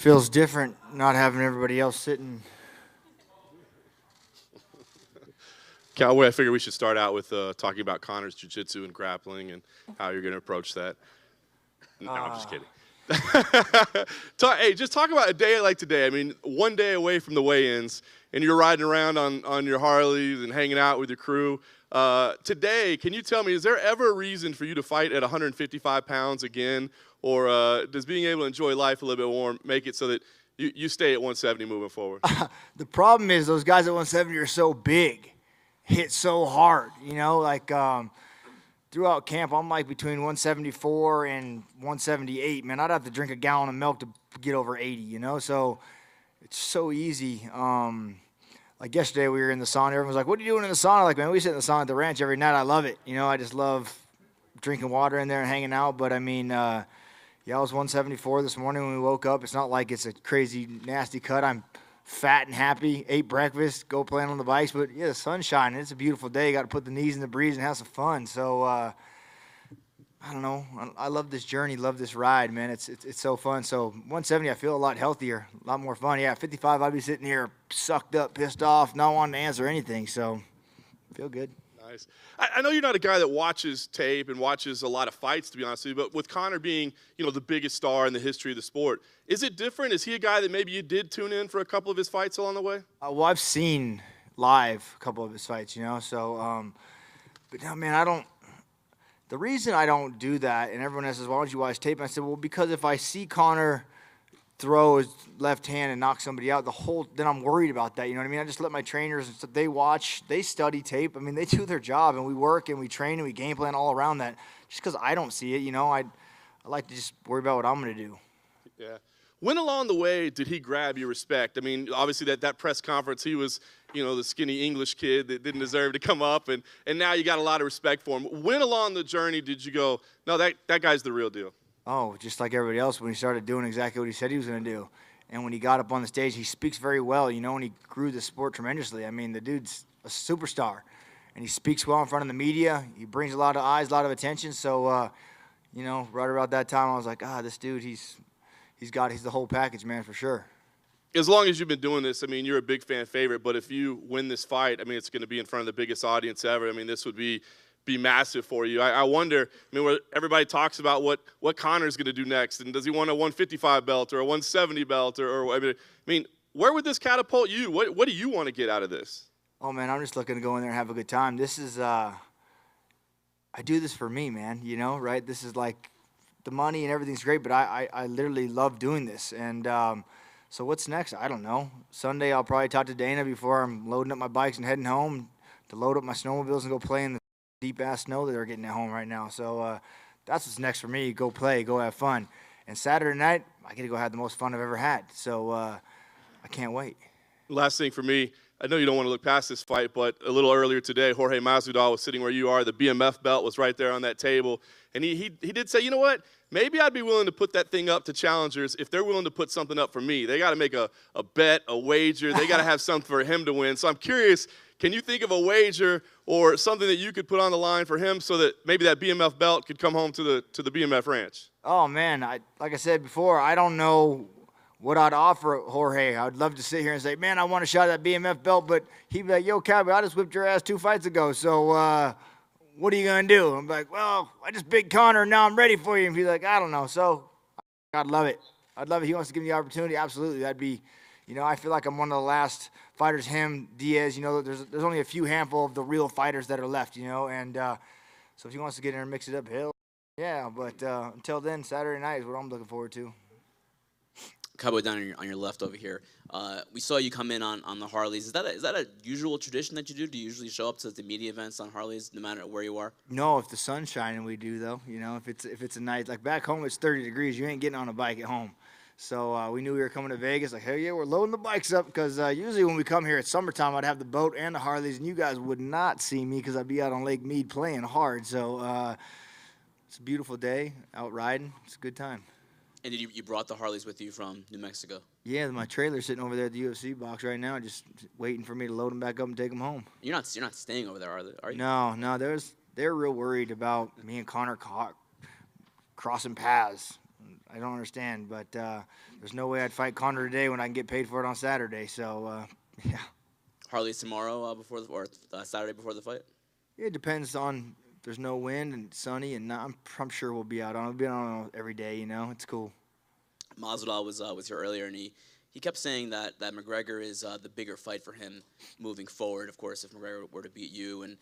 Feels different not having everybody else sitting. Cowboy, I figure we should start out with talking about Conor's jiu-jitsu and grappling and how you're going to approach that. No, I'm just kidding. Hey, just talk about a day like today. I mean, one day away from the weigh-ins, and you're riding around on your Harleys and hanging out with your crew. Today, can you tell me, is there ever a reason for you to fight at 155 pounds again, or does being able to enjoy life a little bit more make it so that you stay at 170 moving forward? The problem is those guys at 170 are so big, hit so hard, you know, like throughout camp, I'm like between 174 and 178. Man, I'd have to drink a gallon of milk to get over 80, you know, so it's so easy. Like yesterday we were in the sauna. Everyone was like, what are you doing in the sauna? Like, man, we sit in the sauna at the ranch every night. I love it. You know, I just love drinking water in there and hanging out. But, I mean, yeah, I was 174 this morning when we woke up. It's not like it's a crazy, nasty cut. I'm fat and happy, ate breakfast, go playing on the bikes. But, yeah, the sun's shining. It's a beautiful day. You got to put the knees in the breeze and have some fun. So, I don't know. I love this journey, love this ride, man. It's so fun. So 170, I feel a lot healthier, a lot more fun. Yeah, 55, I'd be sitting here sucked up, pissed off, not wanting to answer anything. So feel good. Nice. I know you're not a guy that watches tape and watches a lot of fights, to be honest with you, but with Conor being, you know, the biggest star in the history of the sport, is it different? Is he a guy that maybe you did tune in for a couple of his fights along the way? Well, I've seen live a couple of his fights, you know. So, but no, man, I don't. The reason I don't do that, and everyone else says, why don't you watch tape? And I said, well, because if I see Conor throw his left hand and knock somebody out, then I'm worried about that. You know what I mean? I just let my trainers, they watch, they study tape. I mean, they do their job, and we work, and we train, and we game plan all around that. Just because I don't see it, you know, I like to just worry about what I'm going to do. Yeah. When along the way did he grab your respect? I mean, obviously that press conference, he was, you know, the skinny English kid that didn't deserve to come up, and now you got a lot of respect for him. When along the journey did you go, no, that guy's the real deal? Oh, just like everybody else when he started doing exactly what he said he was going to do. And when he got up on the stage, he speaks very well, you know, and he grew the sport tremendously. I mean, the dude's a superstar, and he speaks well in front of the media. He brings a lot of eyes, a lot of attention. So, you know, right about that time, I was like, this dude, he's the whole package, man, for sure. As long as you've been doing this, I mean, you're a big fan favorite, but if you win this fight, I mean, it's going to be in front of the biggest audience ever. I mean, this would be massive for you. I wonder, I mean, where everybody talks about what Conor's going to do next, and does he want a 155 belt or a 170 belt, or I mean, where would this catapult you? What do you want to get out of this? Oh, man, I'm just looking to go in there and have a good time. This is, I do this for me, man, you know, right? This is like, the money and everything's great, but I literally love doing this. And so what's next? I don't know. Sunday I'll probably talk to Dana before I'm loading up my bikes and heading home to load up my snowmobiles and go play in the deep-ass snow that they're getting at home right now. So that's what's next for me. Go play, go have fun. And Saturday night, I get to go have the most fun I've ever had. So I can't wait. Last thing for me, I know you don't want to look past this fight, but a little earlier today, Jorge Masvidal was sitting where you are. The BMF belt was right there on that table. And he did say, you know what? Maybe I'd be willing to put that thing up to challengers if they're willing to put something up for me. They got to make a bet, a wager. They got to have something for him to win. So I'm curious, can you think of a wager or something that you could put on the line for him so that maybe that BMF belt could come home to the BMF ranch? Oh, man, like I said before, I don't know what I'd offer Jorge. I'd love to sit here and say, man, I want a shot at that BMF belt, but he'd be like, yo, Cowboy, I just whipped your ass 2 fights ago, so what are you going to do? I'm like, well, I just big Conor, and now I'm ready for you. And he's like, I don't know. So I'd love it. I'd love it. He wants to give me the opportunity. Absolutely. That'd be, you know, I feel like I'm one of the last fighters, him, Diaz, you know, there's only a few handful of the real fighters that are left, you know, and so if he wants to get in and mix it up, hell, yeah, but until then, Saturday night is what I'm looking forward to. Cowboy, down on your left over here. We saw you come in on the Harleys. Is that a usual tradition that you do? Do you usually show up to the media events on Harleys, no matter where you are? No, if the sun's shining, we do though. You know, if it's a night like back home, it's 30 degrees. You ain't getting on a bike at home. So we knew we were coming to Vegas. Like, hell yeah, we're loading the bikes up because usually when we come here, it's summertime. I'd have the boat and the Harleys, and you guys would not see me because I'd be out on Lake Mead playing hard. So it's a beautiful day out riding. It's a good time. And did you brought the Harleys with you from New Mexico? Yeah, my trailer's sitting over there at the UFC box right now, just waiting for me to load them back up and take them home. You're not staying over there, are you? No, they're real worried about me and Conor crossing paths. I don't understand. But there's no way I'd fight Conor today when I can get paid for it on Saturday. So, yeah. Harley's tomorrow or Saturday before the fight. It depends on if there's no wind and sunny, and I'm sure we'll be out on. We'll be on every day, It's cool. Masvidal was here earlier, and he kept saying that McGregor is the bigger fight for him moving forward. Of course, if McGregor were to beat you, and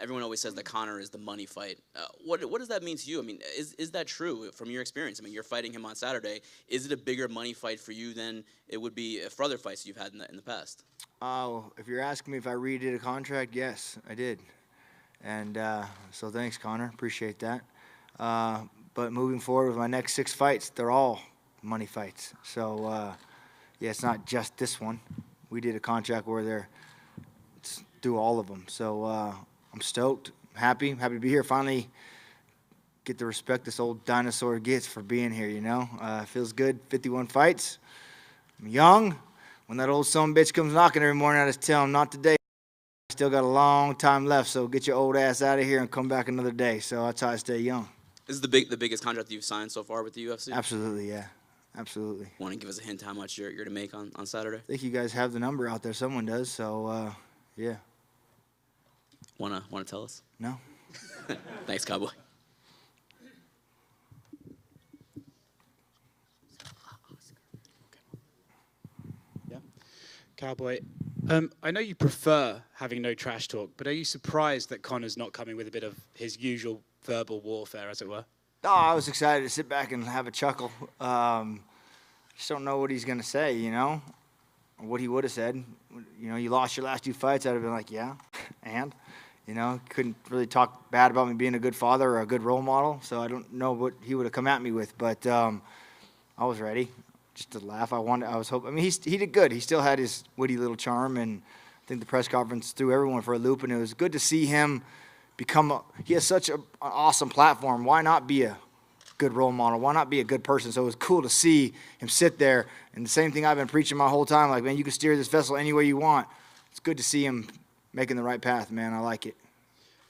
everyone always says that Conor is the money fight. What does that mean to you? I mean, is that true from your experience? I mean, you're fighting him on Saturday. Is it a bigger money fight for you than it would be for other fights you've had in the past? If you're asking me if I redid a contract, yes, I did. And so thanks, Conor. Appreciate that. But moving forward with my next 6 fights, they're all money fights. So, yeah, it's not just this one. We did a contract where they're do all of them. So I'm stoked, happy to be here. Finally get the respect this old dinosaur gets for being here, It feels good, 51 fights. I'm young. When that old son of a bitch comes knocking every morning, I just tell him, not today. Still got a long time left, so get your old ass out of here and come back another day. So that's how I stay young. This is the biggest contract you've signed so far with the UFC? Absolutely, yeah. Absolutely. Want to give us a hint how much you're to make on Saturday? I think you guys have the number out there. Someone does, so, yeah. Wanna tell us? No. Thanks, Cowboy. Cowboy, I know you prefer having no trash talk, but are you surprised that Conor's not coming with a bit of his usual verbal warfare, as it were? Oh, I was excited to sit back and have a chuckle. Just don't know what he's going to say, or what he would have said. You lost your last 2 fights, I'd have been like, yeah, and, couldn't really talk bad about me being a good father or a good role model, so I don't know what he would have come at me with, but I was ready. Just to laugh. I was hoping. I mean, he did good. He still had his witty little charm, and I think the press conference threw everyone for a loop. And it was good to see him become. He has such an awesome platform. Why not be a good role model? Why not be a good person? So it was cool to see him sit there. And the same thing I've been preaching my whole time. Like, man, you can steer this vessel any way you want. It's good to see him making the right path, man. I like it.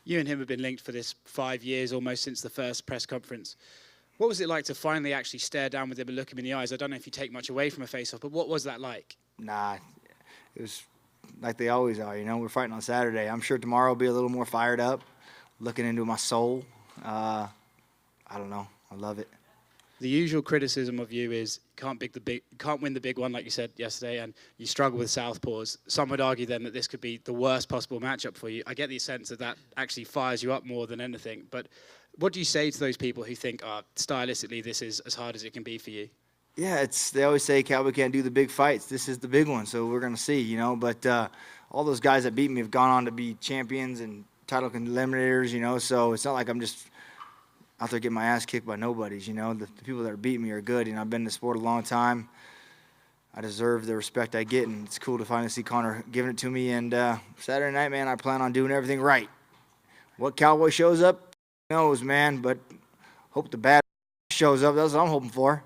You and him have been linked for this 5 years, almost since the first press conference. What was it like to finally actually stare down with him and look him in the eyes? I don't know if you take much away from a face-off, but what was that like? Nah, it was like they always are, We're fighting on Saturday. I'm sure tomorrow will be a little more fired up, looking into my soul. I don't know. I love it. The usual criticism of you is can't win the big one, like you said yesterday, and you struggle with southpaws. Some would argue then that this could be the worst possible matchup for you. I get the sense that actually fires you up more than anything, but what do you say to those people who think, stylistically, this is as hard as it can be for you? Yeah, they always say Cowboy can't do the big fights. This is the big one, so we're going to see, But all those guys that beat me have gone on to be champions and title eliminators, so it's not like I'm just out there getting my ass kicked by nobodies, The people that are beating me are good, I've been in the sport a long time. I deserve the respect I get, and it's cool to finally see Conor giving it to me. And Saturday night, man, I plan on doing everything right. What Cowboy shows up, knows, man, but hope the bad shows up. That's what I'm hoping for.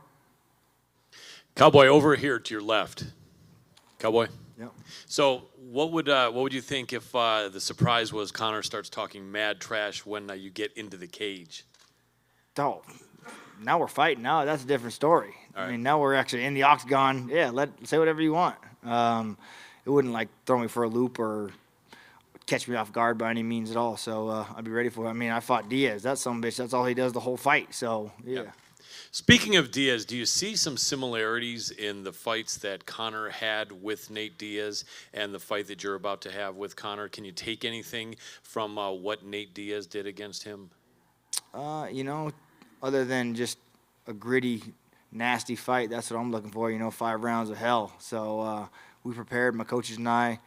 Cowboy, over here to your left. Cowboy? Yep. So what would you think if the surprise was Conor starts talking mad trash when you get into the cage? Oh, now we're fighting. Now that's a different story. All right. I mean, now we're actually in the octagon. Yeah, say whatever you want. It wouldn't throw me for a loop or catch me off guard by any means at all. So I'd be ready for it. I mean, I fought Diaz. That son of a bitch. That's all he does the whole fight. So yeah. Speaking of Diaz, do you see some similarities in the fights that Conor had with Nate Diaz and the fight that you're about to have with Conor? Can you take anything from what Nate Diaz did against him? Other than just a gritty, nasty fight, that's what I'm looking for, 5 rounds of hell. So we prepared, my coaches and I.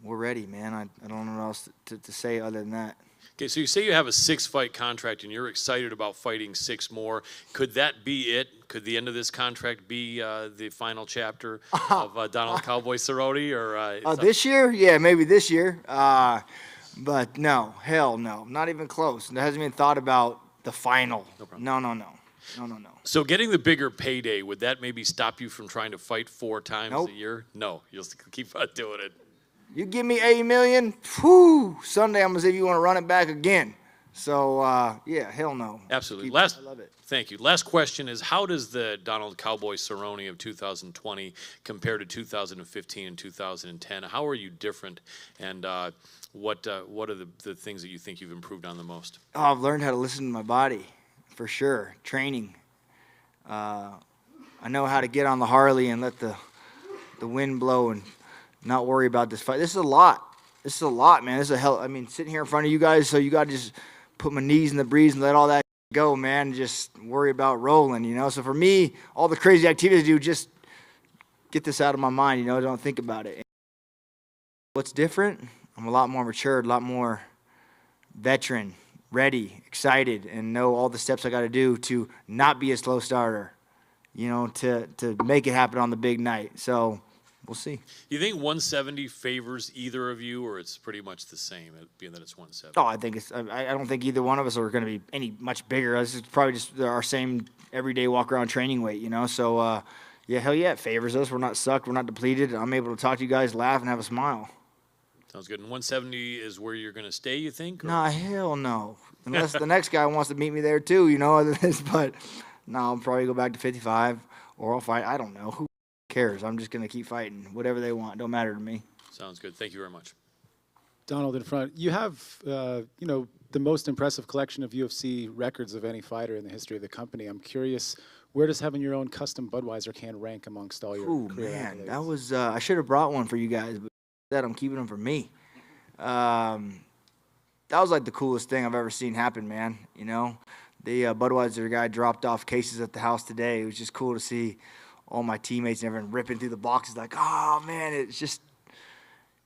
We're ready, man. I don't know what else to say other than that. Okay, so you say you have a 6-fight contract and you're excited about fighting 6 more. Could that be it? Could the end of this contract be the final chapter of Donald Cowboy Cerrone? Or this year? Yeah, maybe this year. But no, hell no. Not even close. There hasn't been thought about the final. No. So getting the bigger payday, would that maybe stop you from trying to fight 4 times a year? No, you'll keep on doing it. You give me $80 million, whew, Sunday I'm going to see if you want to run it back again. So, yeah, hell no. Absolutely. I love it. Thank you. Last question is, how does the Donald Cowboy Cerrone of 2020 compare to 2015 and 2010? How are you different, and what are the things that you think you've improved on the most? Oh, I've learned how to listen to my body, for sure. Training. I know how to get on the Harley and let the wind blow and not worry about this fight. This is a lot. This is a lot, man. This is a hell. I mean, sitting here in front of you guys, so you got to just put my knees in the breeze and let all that go, man, and just worry about rolling, you know. So for me, all the crazy activities I do, just get this out of my mind, you know, don't think about it. What's different? I'm a lot more matured, a lot more veteran, ready, excited, and know all the steps I got to do to not be a slow starter, you know, to make it happen on the big night. So we'll see. You think 170 favors either of you, or it's pretty much the same, being that it's 170? Oh, I think it's. I don't think either one of us are going to be any much bigger. This is probably just our same everyday walk around training weight, you know. So, yeah, hell yeah, it favors us. We're not sucked. We're not depleted. I'm able to talk to you guys, laugh, and have a smile. Sounds good. And 170 is where you're going to stay, you think? Or? Nah, hell no. Unless the next guy wants to meet me there too, you know. But no, I'll probably go back to 55, or I'll fight. I don't know. Who cares? I'm just going to keep fighting. Whatever they want. Don't matter to me. Sounds good. Thank you very much. Donald, in front, you have, you know, the most impressive collection of UFC records of any fighter in the history of the company. I'm curious, where does having your own custom Budweiser can rank amongst all your career man, accolades? that was. I should have brought one for you guys, but that I'm keeping them for me. That was like the coolest thing I've ever seen happen, man. You know, the Budweiser guy dropped off cases at the house today. It was just cool to see all my teammates and everyone ripping through the boxes like, oh, man,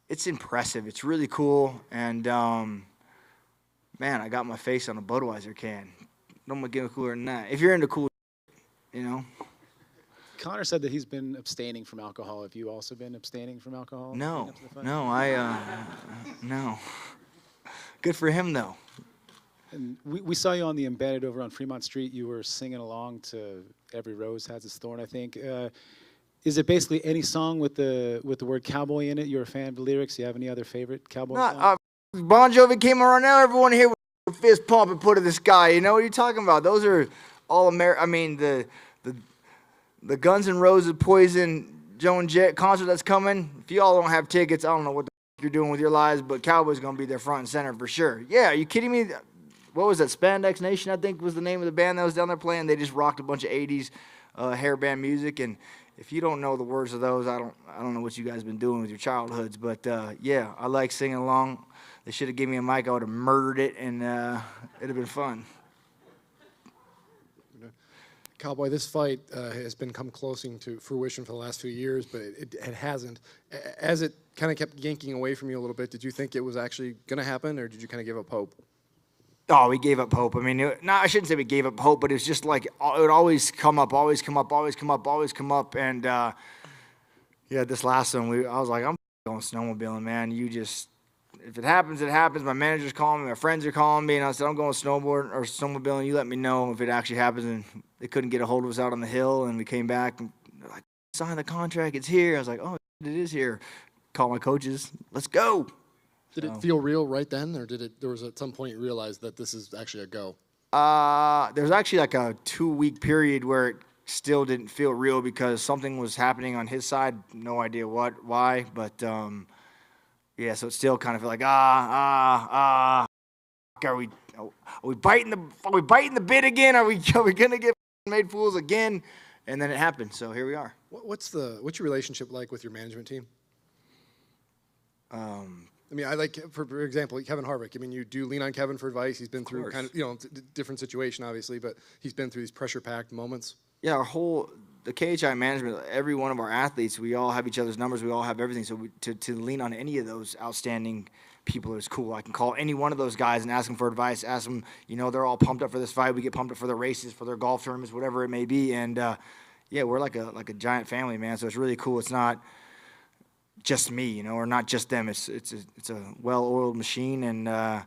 it's impressive. It's really cool. And, man, I got my face on a Budweiser can. Don't get it cooler than that. If you're into cool, you know. Conor said that he's been abstaining from alcohol. Have you also been abstaining from alcohol? No, no. Good for him, though. And we saw you on the Embedded over on Fremont Street. You were singing along to "Every Rose Has Its Thorn," I think. Is it basically any song with the word cowboy in it? You're a fan of the lyrics. Do you have any other favorite cowboy songs? Bon Jovi came around now. Everyone here with a fist pump and put in the sky. You know what are you talking about? Those are all American. I mean, the Guns N' Roses, Poison, Joan Jett concert that's coming. If you all don't have tickets, I don't know what the you're doing with your lives, but Cowboy's going to be there front and center for sure. Yeah, are you kidding me? What was that? Spandex Nation, I think, was the name of the band that was down there playing. They just rocked a bunch of 80s hair band music. And if you don't know the words of those, I don't know what you guys been doing with your childhoods. But, yeah, I like singing along. They should have given me a mic. I would have murdered it, and it'd have been fun. Cowboy, this fight has been come close to fruition for the last few years, but it hasn't. As it kind of kept yanking away from you a little bit, did you think it was actually going to happen, or did you kind of give up hope? Oh, we gave up hope. I mean, I shouldn't say we gave up hope, but it was just like it would always come up, always come up, always come up, always come up. And, yeah, this last one, I was like, I'm going snowmobiling, man. If it happens, it happens. My manager's calling me. My friends are calling me. And I said, I'm going snowmobiling. You let me know if it actually happens. And they couldn't get a hold of us out on the hill. And we came back. And they're like, sign the contract. It's here. I was like, oh, it is here. Call my coaches. Let's go. Did it feel real right then? Or there was at some point you realized that this is actually a go? There was actually like a 2-week period where it still didn't feel real because something was happening on his side. No idea why. But, yeah, so it still kind of felt like are we biting the bit again? Are we gonna get made fools again? And then it happened. So here we are. What's your relationship like with your management team? I mean, I like, for example, Kevin Harvick. I mean, you do lean on Kevin for advice. He's been through kind of different situation, obviously, but he's been through these pressure-packed moments. Yeah, the KHI management, every one of our athletes, we all have each other's numbers. We all have everything. So to lean on any of those outstanding people is cool. I can call any one of those guys and ask them for advice. Ask them, they're all pumped up for this fight. We get pumped up for their races, for their golf tournaments, whatever it may be. And yeah, we're like a giant family, man. So it's really cool. It's not just me, or not just them. It's a well-oiled machine, and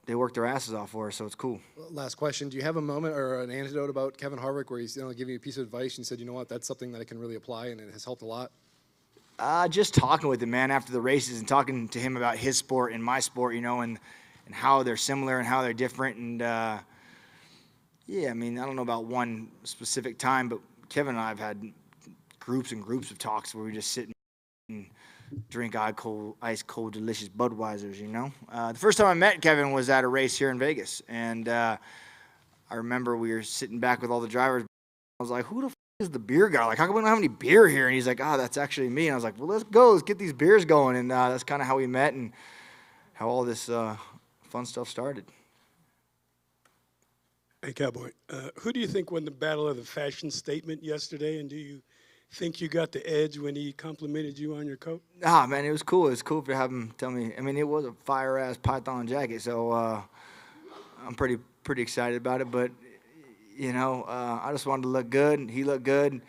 they work their asses off for us, so it's cool. Last question. Do you have a moment or an anecdote about Kevin Harvick where he's giving you a piece of advice and you said, you know what, that's something that I can really apply and it has helped a lot? Just talking with him, man, after the races and talking to him about his sport and my sport, and and how they're similar and how they're different. And yeah, I mean, I don't know about one specific time, but Kevin and I have had groups and groups of talks where we just sit and drink ice cold, delicious Budweisers, you know. The first time I met Kevin was at a race here in Vegas, and I remember we were sitting back with all the drivers. I was like, who the f is the beer guy? Like, how come we don't have any beer here? And he's like, oh, that's actually me. And I was like, well, let's go. Let's get these beers going. And that's kind of how we met and how all this fun stuff started. Hey, Cowboy, who do you think won the battle of the fashion statement yesterday, and do you think you got the edge when he complimented you on your coat? Ah, man, it was cool. It was cool to have him tell me. I mean, it was a fire-ass python jacket, so I'm pretty excited about it. But, you know, I just wanted to look good, and he looked good.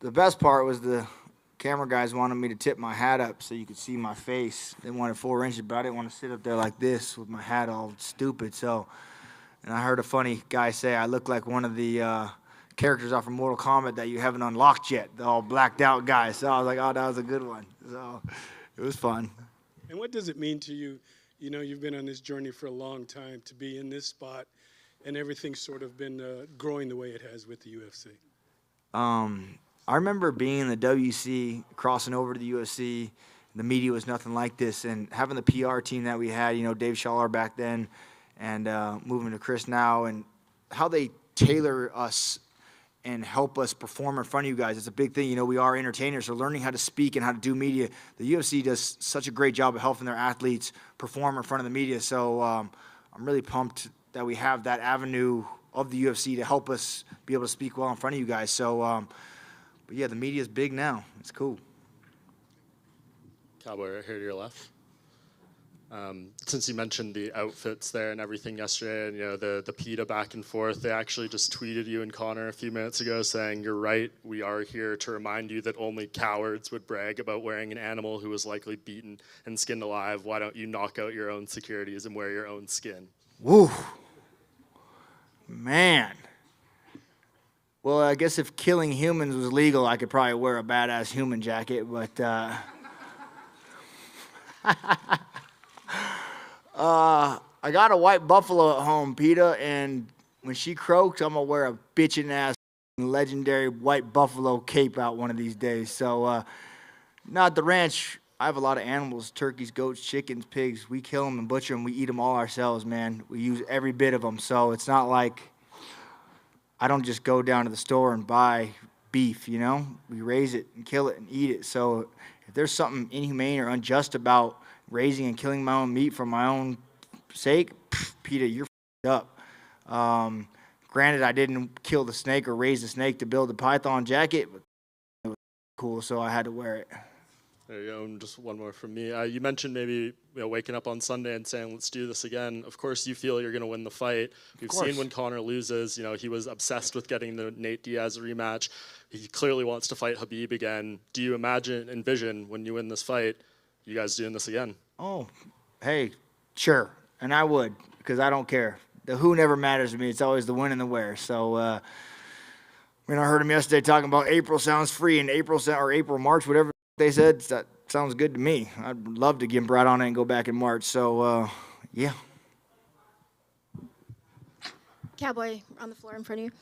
The best part was the camera guys wanted me to tip my hat up so you could see my face. They wanted 4 inches, but I didn't want to sit up there like this with my hat all stupid, so... And I heard a funny guy say I look like one of the characters off of Mortal Kombat that you haven't unlocked yet, the all blacked out guy. So I was like, oh, that was a good one. So it was fun. And what does it mean to you? You know, you've been on this journey for a long time to be in this spot, and everything's sort of been growing the way it has with the UFC. I remember being in the WC, crossing over to the UFC. The media was nothing like this, and having the PR team that we had, you know, Dave Schaller back then, and moving to Chris now, and how they tailor us and help us perform in front of you guys. It's a big thing. You know, we are entertainers, so learning how to speak and how to do media. The UFC does such a great job of helping their athletes perform in front of the media. So I'm really pumped that we have that avenue of the UFC to help us be able to speak well in front of you guys. So, but yeah, the media is big now. It's cool. Cowboy, right here to your left. Since you mentioned the outfits there and everything yesterday, and you know the PETA back and forth, they actually just tweeted you and Conor a few minutes ago saying, "You're right. We are here to remind you that only cowards would brag about wearing an animal who was likely beaten and skinned alive. Why don't you knock out your own securities and wear your own skin?" Woo, man. Well, I guess if killing humans was legal, I could probably wear a badass human jacket, but. I got a white buffalo at home, PETA, and when she croaks, I'm going to wear a bitchin' ass legendary white buffalo cape out one of these days. So, not at the ranch. I have a lot of animals, turkeys, goats, chickens, pigs. We kill them and butcher them. We eat them all ourselves, man. We use every bit of them. So it's not like I don't just go down to the store and buy beef, you know? We raise it and kill it and eat it. So if there's something inhumane or unjust about raising and killing my own meat for my own sake, PETA, you're up. Granted, I didn't kill the snake or raise the snake to build the python jacket, but it was cool, so I had to wear it. There you go, and just one more from me. You mentioned maybe waking up on Sunday and saying, let's do this again. Of course, you feel you're going to win the fight. We've seen when Conor loses, he was obsessed with getting the Nate Diaz rematch. He clearly wants to fight Khabib again. Do you envision when you win this fight, you guys doing this again? Oh, hey, sure. And I would, because I don't care. The who never matters to me. It's always the when and the where. So, when I heard him yesterday talking about April sounds free and April, March, whatever they said, that sounds good to me. I'd love to get right on it and go back in March. So, yeah. Cowboy on the floor in front of you.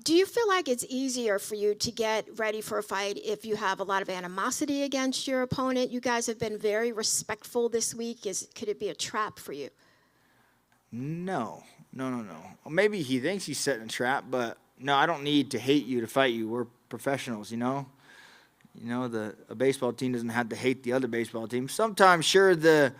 Do you feel like it's easier for you to get ready for a fight if you have a lot of animosity against your opponent? You guys have been very respectful this week. Could it be a trap for you? No. Maybe he thinks he's setting a trap, but no, I don't need to hate you to fight you. We're professionals, you know? A baseball team doesn't have to hate the other baseball team. Sometimes, sure, if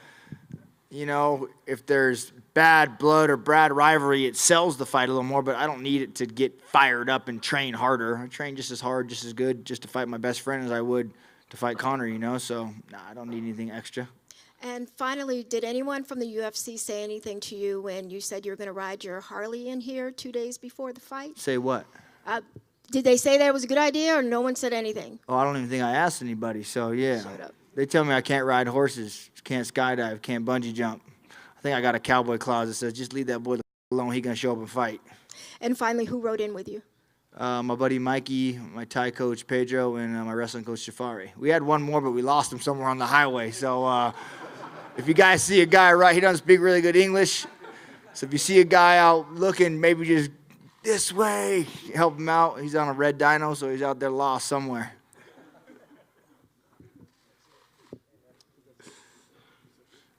there's bad blood or bad rivalry, it sells the fight a little more, but I don't need it to get fired up and train harder. I train just as hard, just as good, just to fight my best friend as I would to fight Conor, so I don't need anything extra. And finally, did anyone from the UFC say anything to you when you said you were going to ride your Harley in here 2 days before the fight? Say what? Did they say that it was a good idea, or no one said anything? Oh, I don't even think I asked anybody, so yeah. Shut up. They tell me I can't ride horses, can't skydive, can't bungee jump. I think I got a cowboy clause that says, just leave that boy alone, he gonna show up and fight. And finally, who rode in with you? My buddy Mikey, my Thai coach Pedro, and my wrestling coach Jafari. We had one more, but we lost him somewhere on the highway, so If you guys see a guy, right, he doesn't speak really good English. So if you see a guy out looking, maybe just this way, help him out. He's on a red dyno, so he's out there lost somewhere.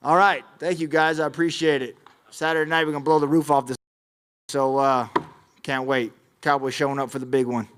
All right. Thank you, guys. I appreciate it. Saturday night, we're going to blow the roof off this. So can't wait. Cowboy showing up for the big one.